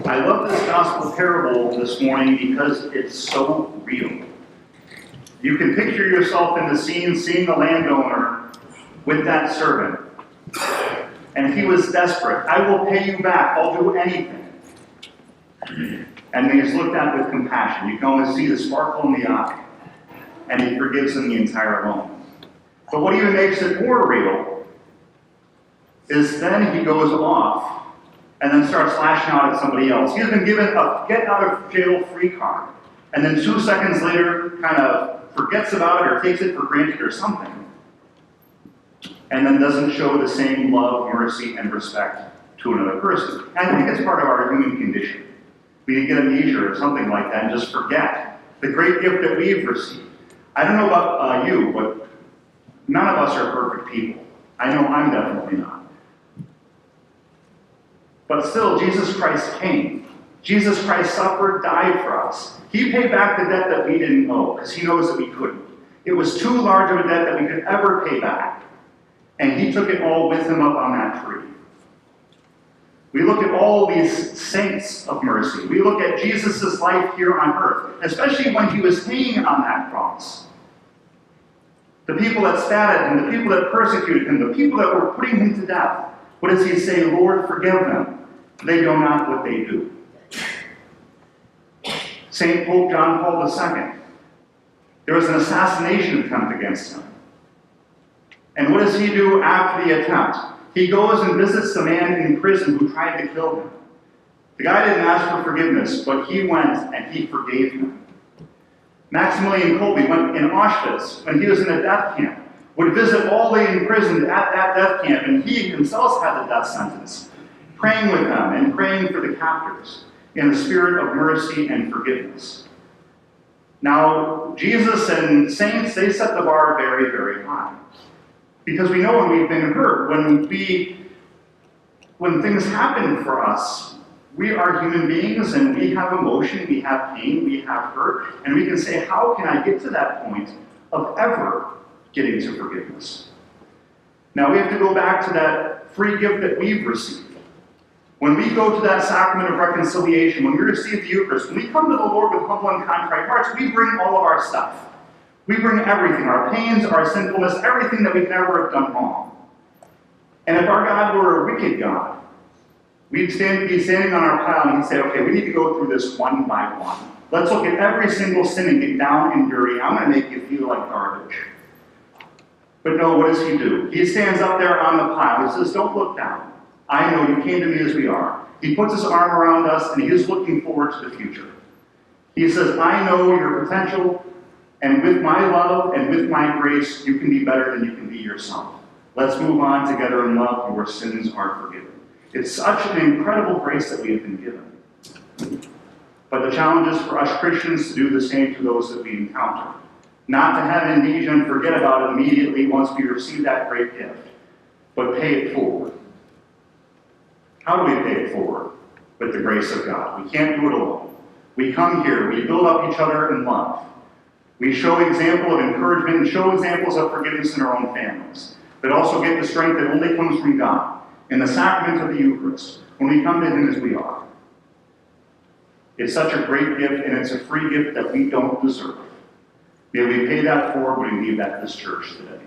I love this gospel parable this morning because it's so real. You can picture yourself in the scene, seeing the landowner with that servant. And he was desperate. I will pay you back. I'll do anything. And he's looked at with compassion. You can almost see the sparkle in the eye. And he forgives him the entire loan. But what even makes it more real is then he goes off and then starts lashing out at somebody else. He's been given a get-out-of-jail-free card. And then 2 seconds later, kind of forgets about it or takes it for granted or something. And then doesn't show the same love, mercy, and respect to another person. And I think it's part of our human condition. We get amnesia or something like that and just forget the great gift that we've received. I don't know about you, but none of us are perfect people. I know I'm definitely not. But still, Jesus Christ came. Jesus Christ suffered, died for us. He paid back the debt that we didn't owe, because he knows that we couldn't. It was too large of a debt that we could ever pay back. And he took it all with him up on that tree. We look at all these saints of mercy. We look at Jesus' life here on earth, especially when he was hanging on that cross. The people that spat at him, the people that persecuted him, the people that were putting him to death. What does he say? Lord, forgive them. They know not what they do. St. Pope John Paul II. There was an assassination attempt against him. And what does he do after the attempt? He goes and visits the man in prison who tried to kill him. The guy didn't ask for forgiveness, but he went and he forgave him. Maximilian Kolbe went in Auschwitz when he was in a death camp, would visit all the imprisoned at that death camp, and he himself had the death sentence, praying with them and praying for the captors in the spirit of mercy and forgiveness. Now, Jesus and saints, they set the bar very, very high. Because we know when we've been hurt, when things happen for us, we are human beings and we have emotion, we have pain, we have hurt, and we can say, how can I get to that point of ever getting to forgiveness? Now we have to go back to that free gift that we've received. When we go to that sacrament of reconciliation, when we receive the Eucharist, when we come to the Lord with humble and contrite hearts, we bring all of our stuff. We bring everything, our pains, our sinfulness, everything that we could ever have done wrong. And if our God were a wicked God, we'd be standing on our pile and he'd say, okay, we need to go through this one by one. Let's look at every single sin and get down and dirty. I'm going to make you feel like garbage. But no, what does he do? He stands up there on the pile. He says, don't look down. I know you came to me as we are. He puts his arm around us and he is looking forward to the future. He says, I know your potential. And with my love and with my grace, you can be better than you can be yourself. Let's move on together in love. Your sins are forgiven. It's such an incredible grace that we have been given. But the challenge is for us Christians to do the same to those that we encounter. Not to have amnesia and forget about it immediately once we receive that great gift, but pay it forward. How do we pay it forward? With the grace of God. We can't do it alone. We come here, we build up each other in love. We show example of encouragement and show examples of forgiveness in our own families, but also get the strength that only comes from God in the sacrament of the Eucharist, when we come to him as we are. It's such a great gift, and it's a free gift that we don't deserve. May we pay that forward when we leave that this church today.